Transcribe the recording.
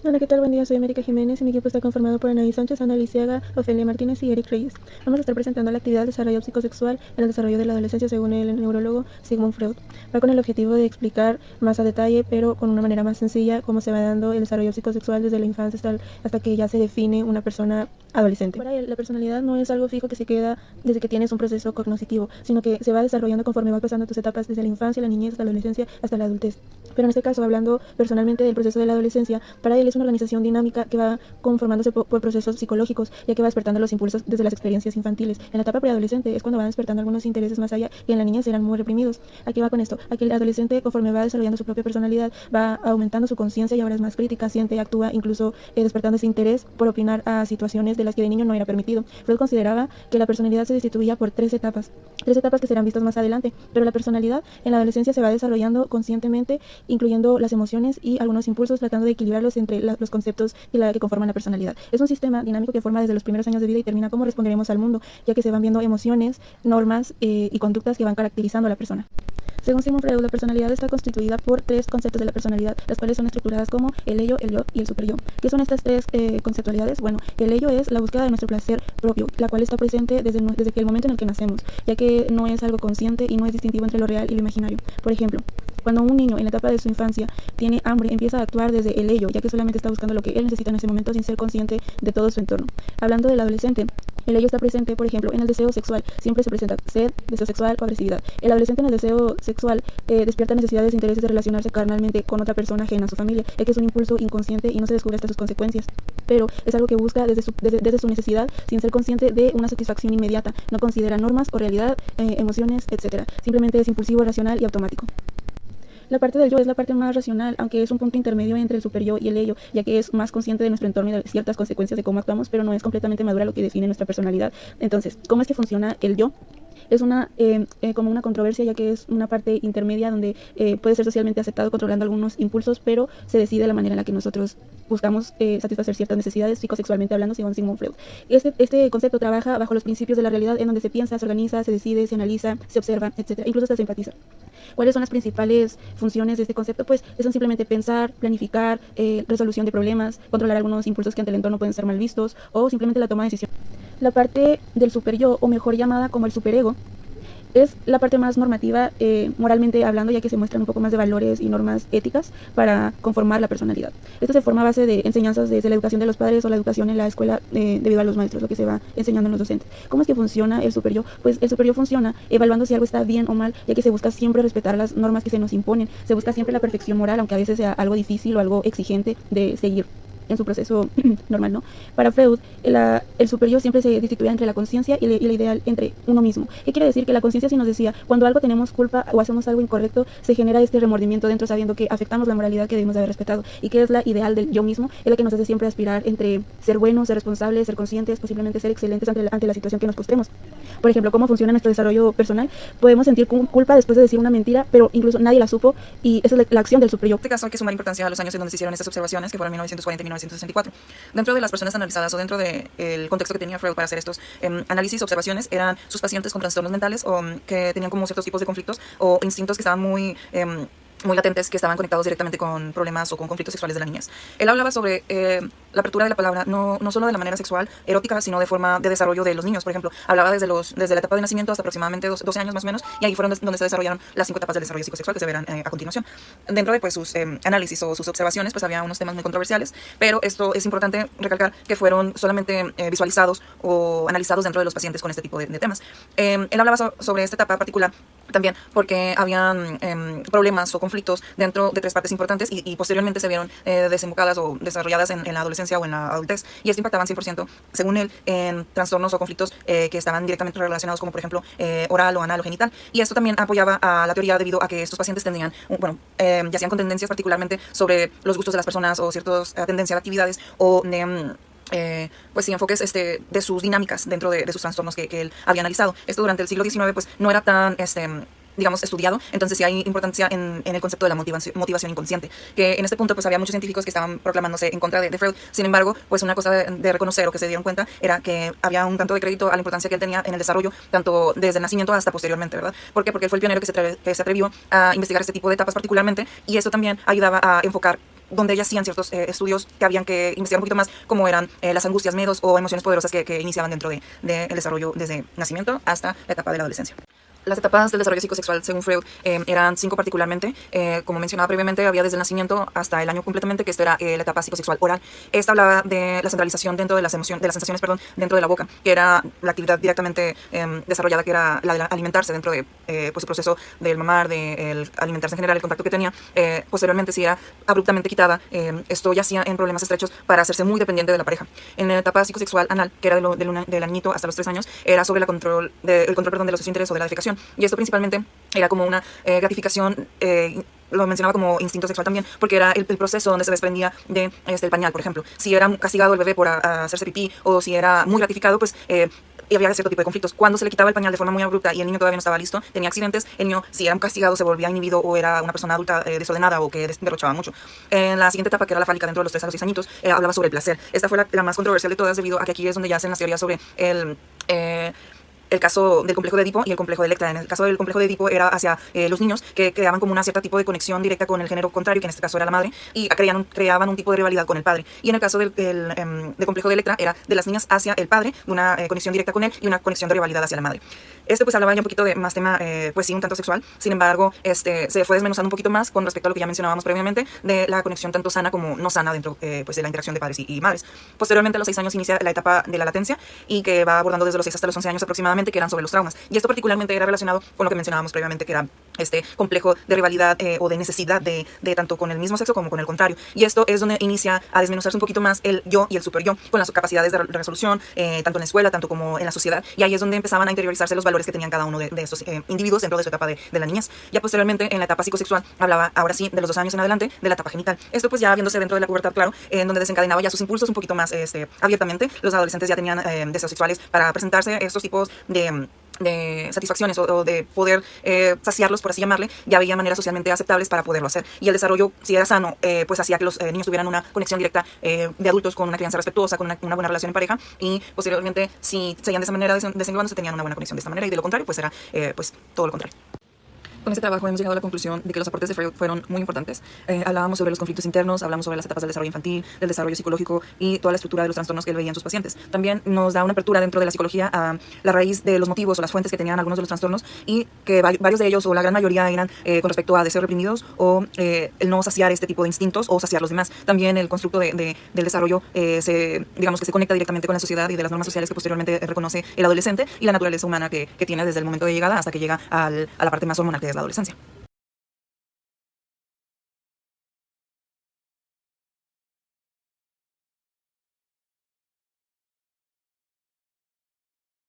Hola, ¿qué tal? Buen día, soy América Jiménez y mi equipo está conformado por Anaí Sánchez, Ana Lisiaga, Ofelia Martínez y Eric Reyes. Vamos a estar presentando la actividad de desarrollo psicosexual en el desarrollo de la adolescencia según el neurólogo Sigmund Freud. Va con el objetivo de explicar más a detalle, pero con una manera más sencilla, cómo se va dando el desarrollo psicosexual desde la infancia hasta que ya se define una persona adolescente. Para él, la personalidad no es algo fijo que se queda desde que tienes un proceso cognitivo, sino que se va desarrollando conforme va pasando tus etapas desde la infancia, la niñez, la adolescencia hasta la adultez. Pero en este caso, hablando personalmente del proceso de la adolescencia, para él es una organización dinámica que va conformándose por procesos psicológicos, ya que va despertando los impulsos desde las experiencias infantiles. En la etapa preadolescente es cuando van despertando algunos intereses más allá que en la niñez eran muy reprimidos. Aquí va con esto. Aquí el adolescente, conforme va desarrollando su propia personalidad, va aumentando su conciencia y ahora es más crítica, siente, actúa, incluso despertando ese interés por opinar a situaciones de las que de niño no era permitido. Freud consideraba que la personalidad se distribuía por tres etapas que serán vistas más adelante, pero la personalidad en la adolescencia se va desarrollando conscientemente, incluyendo las emociones y algunos impulsos, tratando de equilibrarlos entre los conceptos que conforman la personalidad. Es un sistema dinámico que forma desde los primeros años de vida y termina cómo responderemos al mundo, ya que se van viendo emociones, normas y conductas que van caracterizando a la persona. Según Sigmund Freud, la personalidad está constituida por tres conceptos de la personalidad, las cuales son estructuradas como el ello, el yo y el superyo. ¿Qué son estas tres conceptualidades? Bueno, el ello es la búsqueda de nuestro placer propio, la cual está presente desde que el momento en el que nacemos, ya que no es algo consciente y no es distintivo entre lo real y lo imaginario. Por ejemplo, cuando un niño en la etapa de su infancia tiene hambre, empieza a actuar desde el ello, ya que solamente está buscando lo que él necesita en ese momento sin ser consciente de todo su entorno. Hablando del adolescente, el ello está presente, por ejemplo, en el deseo sexual. Siempre se presenta sed, deseo sexual o agresividad. El adolescente en el deseo sexual despierta necesidades e intereses de relacionarse carnalmente con otra persona ajena a su familia, ya que es un impulso inconsciente y no se descubre hasta sus consecuencias. Pero es algo que busca desde su necesidad sin ser consciente de una satisfacción inmediata. No considera normas o realidad, emociones, etc. Simplemente es impulsivo, racional y automático. La parte del yo es la parte más racional, aunque es un punto intermedio entre el superyo y el ello, ya que es más consciente de nuestro entorno y de ciertas consecuencias de cómo actuamos, pero no es completamente madura, lo que define nuestra personalidad. Entonces, ¿cómo es que funciona el yo? Es como una controversia, ya que es una parte intermedia donde puede ser socialmente aceptado controlando algunos impulsos, pero se decide la manera en la que nosotros buscamos satisfacer ciertas necesidades psicosexualmente hablando, según Sigmund Freud. Este concepto trabaja bajo los principios de la realidad, en donde se piensa, se organiza, se decide, se analiza, se observa, etc. Incluso hasta se empatiza. ¿Cuáles son las principales funciones de este concepto? Pues son simplemente pensar, planificar, resolución de problemas, controlar algunos impulsos que ante el entorno pueden ser mal vistos o simplemente la toma de decisiones. La parte del superyo, o mejor llamada como el superego, es la parte más normativa, moralmente hablando, ya que se muestran un poco más de valores y normas éticas para conformar la personalidad. Esto se forma a base de enseñanzas desde la educación de los padres o la educación en la escuela debido a los maestros, lo que se va enseñando en los docentes. ¿Cómo es que funciona el superyo? Pues el superyo funciona evaluando si algo está bien o mal, ya que se busca siempre respetar las normas que se nos imponen. Se busca siempre la perfección moral, aunque a veces sea algo difícil o algo exigente de seguir en su proceso normal, ¿no? Para Freud, el superyo siempre se distribuía entre la conciencia y la ideal entre uno mismo. ¿Qué quiere decir? Que la conciencia sí nos decía, cuando algo tenemos culpa o hacemos algo incorrecto, se genera este remordimiento dentro sabiendo que afectamos la moralidad que debemos de haber respetado, y que es la ideal del yo mismo, es la que nos hace siempre aspirar entre ser buenos, ser responsables, ser conscientes, posiblemente ser excelentes ante la situación que nos postemos. Por ejemplo, ¿cómo funciona nuestro desarrollo personal? Podemos sentir culpa después de decir una mentira, pero incluso nadie la supo, y esa es la acción del superyo. En este caso hay que sumar importancia a los años en donde se hicieron estas observaciones, que fueron 1940 y 1964. Dentro de las personas analizadas o dentro del contexto que tenía Freud para hacer estos análisis, observaciones, eran sus pacientes con trastornos mentales o que tenían como ciertos tipos de conflictos o instintos que estaban muy latentes, que estaban conectados directamente con problemas o con conflictos sexuales de la niñez. Él hablaba sobre la apertura de la palabra, no solo de la manera sexual, erótica, sino de forma de desarrollo de los niños. Por ejemplo, hablaba desde la etapa de nacimiento hasta aproximadamente 12 años más o menos, y ahí fueron donde se desarrollaron las 5 etapas del desarrollo psicosexual que se verán a continuación. Dentro de pues, sus análisis o sus observaciones, pues había unos temas muy controversiales, pero esto es importante recalcar que fueron solamente visualizados o analizados dentro de los pacientes con este tipo de temas. Él hablaba sobre esta etapa particular también porque habían problemas o conflictos dentro de 3 partes importantes y posteriormente se vieron desembocadas o desarrolladas en la adolescencia o en la adultez, y esto impactaban 100%, según él, en trastornos o conflictos que estaban directamente relacionados, como por ejemplo oral o anal o genital, y esto también apoyaba a la teoría debido a que estos pacientes tenían, yacían con tendencias particularmente sobre los gustos de las personas o ciertas tendencias de actividades o pues sí, enfoques de sus dinámicas dentro de sus trastornos que él había analizado. Esto durante el siglo XIX pues no era tan digamos, estudiado, entonces sí hay importancia en el concepto de la motivación inconsciente, que en este punto pues había muchos científicos que estaban proclamándose en contra de Freud. Sin embargo, pues una cosa de reconocer o que se dieron cuenta era que había un tanto de crédito a la importancia que él tenía en el desarrollo, tanto desde el nacimiento hasta posteriormente, ¿verdad? ¿Por qué? Porque él fue el pionero que se atrevió a investigar este tipo de etapas particularmente, y esto también ayudaba a enfocar donde ella hacían ciertos estudios que habían que investigar un poquito más, como eran las angustias, miedos o emociones poderosas que iniciaban dentro del desarrollo desde nacimiento hasta la etapa de la adolescencia. Las etapas del desarrollo psicosexual, según Freud, eran 5 particularmente. Como mencionaba previamente, había desde el nacimiento hasta el año completamente, que esta era la etapa psicosexual oral. Esta hablaba de la centralización dentro de las emociones, de las sensaciones, perdón, dentro de la boca, que era la actividad directamente desarrollada, que era la de alimentarse dentro de pues el proceso del mamar, del alimentarse en general, el contacto que tenía. Posteriormente, si era abruptamente quitada, esto yacía en problemas estrechos para hacerse muy dependiente de la pareja. En la etapa psicosexual anal, que era del niñito hasta los 3 años, era sobre el control, perdón, de los esfínteres o de la defecación. Y esto principalmente era como una gratificación, lo mencionaba como instinto sexual también, porque era el proceso donde se desprendía de el pañal, por ejemplo. Si era castigado el bebé por hacerse pipí, o si era muy gratificado, pues y había cierto tipo de conflictos. Cuando se le quitaba el pañal de forma muy abrupta y el niño todavía no estaba listo, tenía accidentes, el niño, si era castigado, se volvía inhibido o era una persona adulta desordenada o que derrochaba mucho. En la siguiente etapa, que era la fálica, dentro de los 3 a los 6 añitos, hablaba sobre el placer. Esta fue la más controversial de todas, debido a que aquí es donde ya hacen las teorías sobre el caso del complejo de Edipo y el complejo de Electra. En el caso del complejo de Edipo era hacia los niños, que creaban como una cierta tipo de conexión directa con el género contrario, que en este caso era la madre, y creaban un tipo de rivalidad con el padre. Y en el caso del complejo de Electra era de las niñas hacia el padre, de una conexión directa con él y una conexión de rivalidad hacia la madre. Pues hablaba ya un poquito de más tema, pues sí, un tanto sexual. Sin embargo, se fue desmenuzando un poquito más con respecto a lo que ya mencionábamos previamente, de la conexión tanto sana como no sana dentro pues de la interacción de padres y madres. Posteriormente, a los 6 años inicia la etapa de la latencia, y que va abordando desde los 6 hasta los 11 años aproximadamente, que eran sobre los traumas. Y esto particularmente era relacionado con lo que mencionábamos previamente, que era este complejo de rivalidad o de necesidad de tanto con el mismo sexo como con el contrario. Y esto es donde inicia a desmenuzarse un poquito más el yo y el super yo, con las capacidades de resolución, tanto en la escuela, tanto como en la sociedad. Y ahí es donde empezaban a interiorizarse los valores que tenían cada uno de estos individuos dentro de su etapa de la niñez. Ya posteriormente, en la etapa psicosexual, hablaba ahora sí de los 2 años en adelante, de la etapa genital. Esto pues ya viéndose dentro de la pubertad, claro, en donde desencadenaba ya sus impulsos un poquito más abiertamente. Los adolescentes ya tenían deseos sexuales para presentarse estos tipos de satisfacciones o de poder saciarlos, por así llamarle. Ya había maneras socialmente aceptables para poderlo hacer. Y el desarrollo, si era sano, pues hacía que los niños tuvieran una conexión directa de adultos con una crianza respetuosa, con una buena relación en pareja, y posteriormente, si seguían de esa manera desenvolviéndose, tenían una buena conexión de esta manera, y de lo contrario, pues era pues todo lo contrario. Con este trabajo hemos llegado a la conclusión de que los aportes de Freud fueron muy importantes. Hablábamos sobre los conflictos internos, hablamos sobre las etapas del desarrollo infantil, del desarrollo psicológico y toda la estructura de los trastornos que él veía en sus pacientes. También nos da una apertura dentro de la psicología a la raíz de los motivos o las fuentes que tenían algunos de los trastornos, y que varios de ellos, o la gran mayoría, eran con respecto a deseos reprimidos o el no saciar este tipo de instintos o saciar los demás. También el constructo del desarrollo digamos que se conecta directamente con la sociedad y de las normas sociales que posteriormente reconoce el adolescente, y la naturaleza humana que tiene desde el momento de llegada hasta que llega a la parte más hormonal, que es la adolescencia.